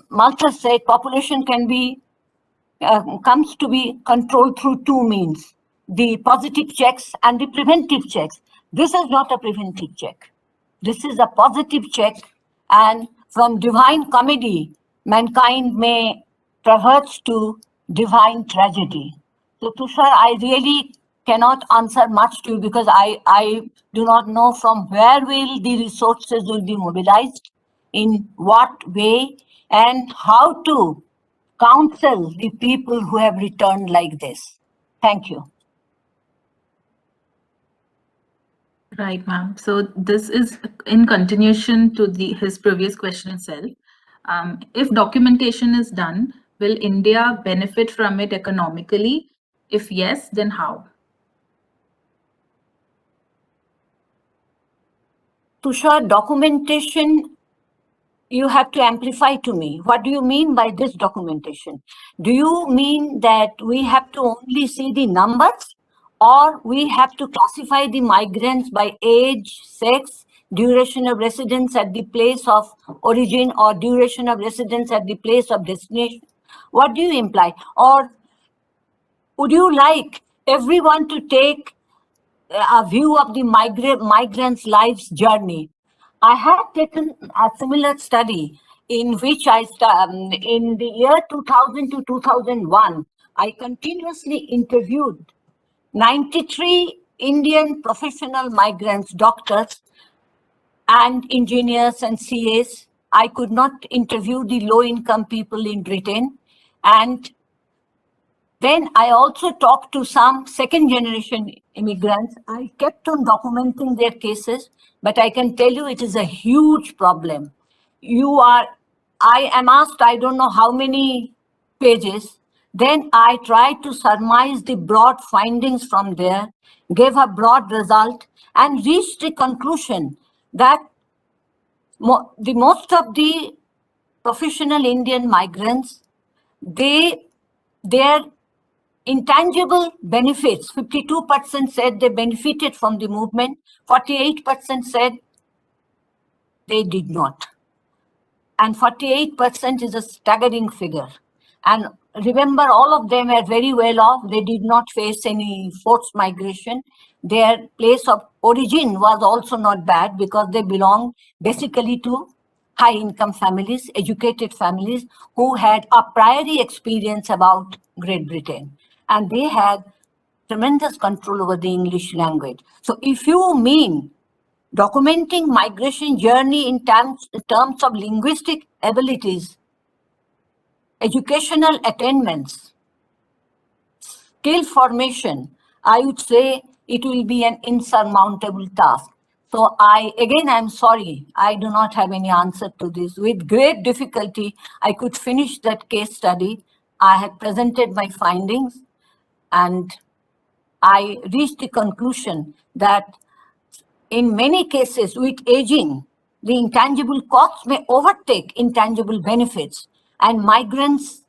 Malthus said, population can be comes to be controlled through two means: the positive checks and the preventive checks. This is not a preventive check. This is a positive check, and from divine comedy, mankind may traverse to divine tragedy. So, Tushar, I really cannot answer much to you because I do not know from where will the resources will be mobilized, in what way, and how to counsel the people who have returned like this. Thank you. Right, ma'am. So this is in continuation to his previous question itself. If documentation is done, will India benefit from it economically? If yes, then how? Tushar, documentation, you have to amplify to me. What do you mean by this documentation? Do you mean that we have to only see the numbers, or we have to classify the migrants by age, sex, duration of residence at the place of origin, or duration of residence at the place of destination? What do you imply? Or would you like everyone to take a view of the migrants' life's journey? I have taken a similar study in which in the year 2000 to 2001, I continuously interviewed 93 Indian professional migrants, doctors and engineers and CAs. I could not interview the low-income people in Britain. And then I also talked to some second generation immigrants. I kept on documenting their cases, but I can tell you it is a huge problem. I am asked, I don't know how many pages. Then I tried to surmise the broad findings from there, gave a broad result, and reached the conclusion that most of the professional Indian migrants, their intangible benefits, 52% said they benefited from the movement, 48% said they did not. And 48% is a staggering figure. And remember, all of them are very well off. They did not face any forced migration. Their place of origin was also not bad because they belong basically to high income families, educated families who had a priori experience about Great Britain. And they had tremendous control over the English language. So if you mean documenting migration journey in terms of linguistic abilities, educational attainments, skill formation, I would say it will be an insurmountable task. So I'm sorry, I do not have any answer to this. With great difficulty, I could finish that case study. I had presented my findings and I reached the conclusion that in many cases with aging, the intangible costs may overtake intangible benefits, and migrants'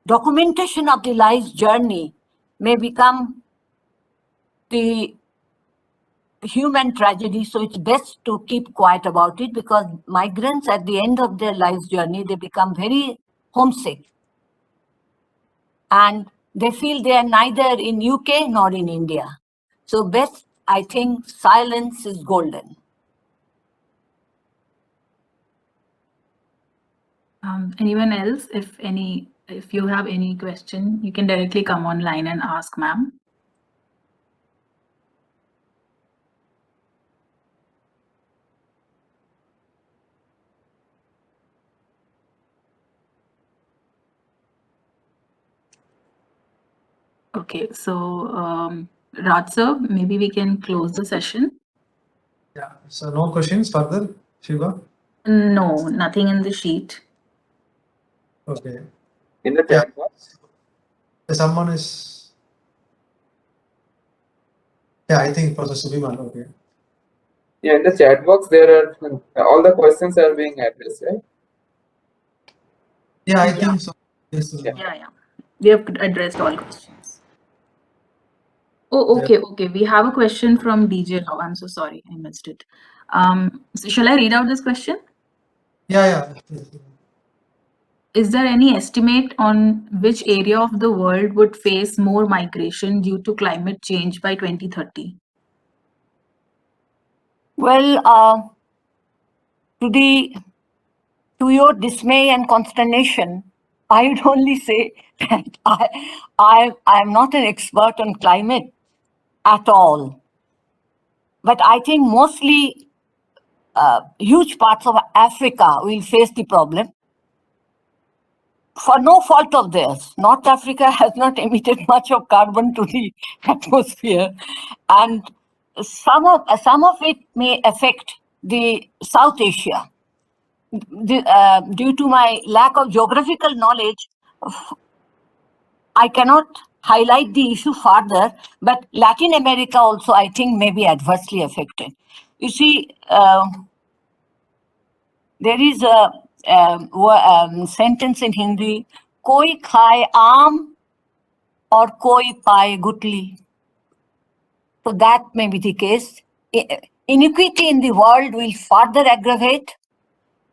documentation of the life's journey may become the human tragedy. So it's best to keep quiet about it, because migrants at the end of their life's journey, they become very homesick. And they feel they are neither in UK nor in India. So best, I think, silence is golden. Anyone else? If you have any question, you can directly come online and ask, ma'am. Okay, so Raj sir, maybe we can close the session. Yeah, so no questions further, Shiva? No, nothing in the sheet. Okay. In the Yeah. chat box? Someone is. Yeah, I think Professor Subiman. Okay. Yeah, in the chat box, there are all the questions are being addressed, right? Yeah, I Yeah. think so. Yes, Yeah. Yeah. We have addressed all questions. Oh, Yeah. okay. We have a question from DJ Rao. I'm so sorry, I missed it. So shall I read out this question? Yeah. Is there any estimate on which area of the world would face more migration due to climate change by 2030? Well, to your dismay and consternation, I would only say that I am not an expert on climate at all. But I think mostly huge parts of Africa will face the problem for no fault of theirs. North Africa has not emitted much of carbon to the atmosphere, and some of it may affect the South Asia. Due to my lack of geographical knowledge, I cannot highlight the issue further, but Latin America also, I think, may be adversely affected. You see, there is a sentence in Hindi, koi khai aam or koi paye gutli. So that may be the case. Inequity in the world will further aggravate,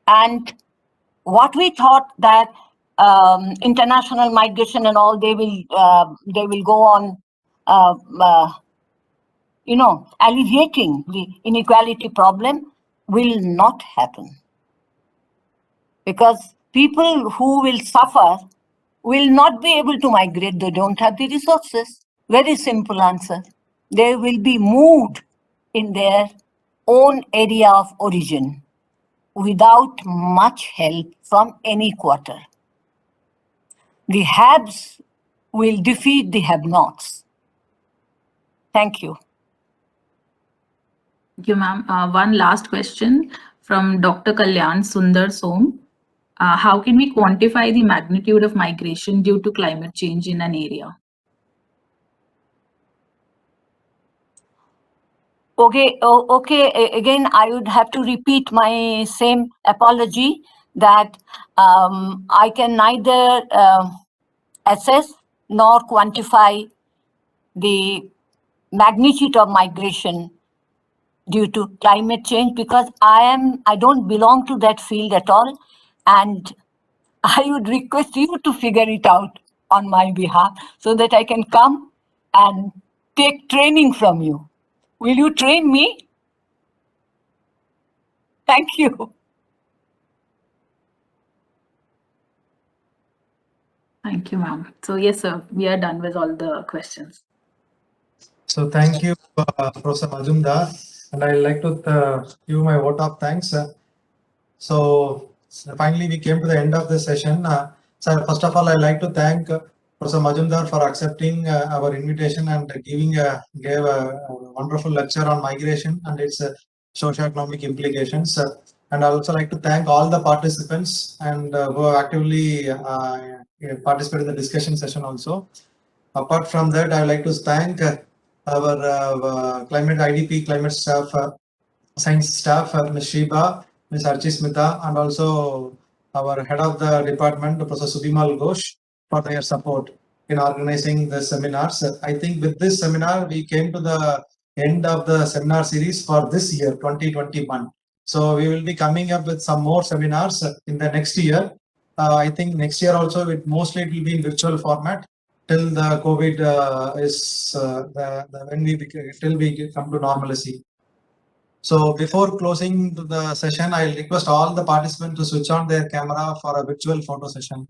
and what we thought that international migration and all they will go on alleviating the inequality problem will not happen, because people who will suffer will not be able to migrate. They don't have the resources. Very simple answer. They will be moved in their own area of origin without much help from any quarter. The haves will defeat the have-nots. Thank you. Thank you, ma'am. One last question from Dr. Kalyan Sundar Som. How can we quantify the magnitude of migration due to climate change in an area? Okay. Again, I would have to repeat my same apology that I can neither assess nor quantify the magnitude of migration due to climate change, because I don't belong to that field at all, and I would request you to figure it out on my behalf so that I can come and take training from you. Will you train me? Thank you. Thank you, ma'am. So yes, sir, we are done with all the questions. So thank you, Professor Majumdar, and I'd like to give my vote of thanks. So finally, we came to the end of the session. So first of all, I'd like to thank Professor Majumdar for accepting our invitation and gave a wonderful lecture on migration and its socio-economic implications. And I'd also like to thank all the participants and who have actively participated in the discussion session also. Apart from that, I would like to thank our climate IDP climate staff, science staff, Ms. Shiba, Ms. Archismita, and also our head of the department, Professor Subhimal Ghosh, for their support in organizing the seminars. I think with this seminar, we came to the end of the seminar series for this year, 2021. So we will be coming up with some more seminars in the next year. I think next year also, it will be in virtual format till the COVID till we come to normalcy. So before closing the session, I'll request all the participants to switch on their camera for a virtual photo session.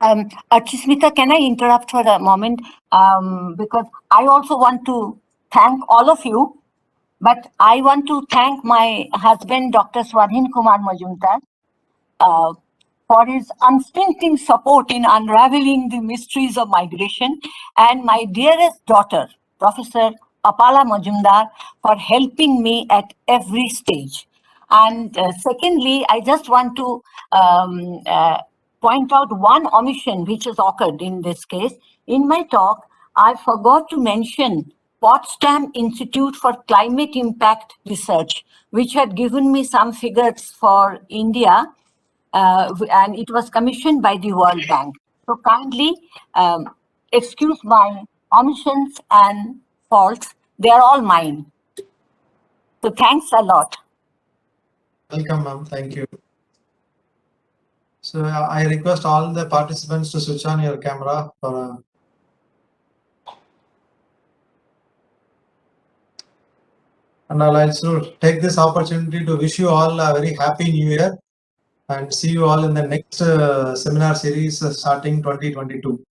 Archismita, can I interrupt for a moment? Because I also want to thank all of you, but I want to thank my husband, Dr. Swadhin Kumar Majumdar, for his unstinting support in unraveling the mysteries of migration, and my dearest daughter, Professor Apala Majumdar, for helping me at every stage. And secondly, I just want to point out one omission which has occurred in this case. In my talk, I forgot to mention Potsdam Institute for Climate Impact Research, which had given me some figures for India, and it was commissioned by the World Bank. So kindly excuse my omissions and faults. They are all mine. So thanks a lot. Welcome, ma'am. Thank you. So I request all the participants to switch on your camera for and I'll also take this opportunity to wish you all a very happy new year and see you all in the next seminar series starting 2022.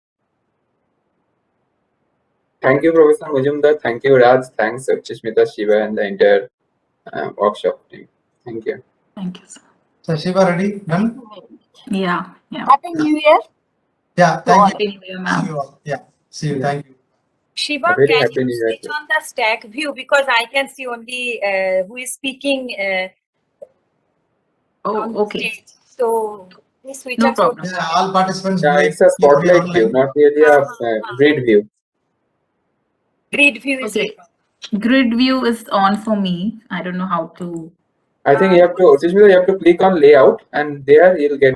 Thank you, Professor Majumdar. Thank you, Raj. Thanks, Suchishmita, Shiva, and the entire workshop team. Thank you. Thank you, sir. So Shiva, ready? Done? Yeah, yeah. Happy New Year. Yeah, thank you. Happy New Year, See ma'am. you all. Yeah, see you. Thank you. Shiva, A very can happy you New Year switch to you. on the stack view because I can see only who is speaking on Oh, okay. stage. So please switch No on. So problem. Yeah, all participants Yeah, please it's a be spotlight view, online. not really a grid view. grid view is Okay. Grid view is on for me. I don't know how to. I think you have to, Suchishmita, you have to click on layout, and there you'll get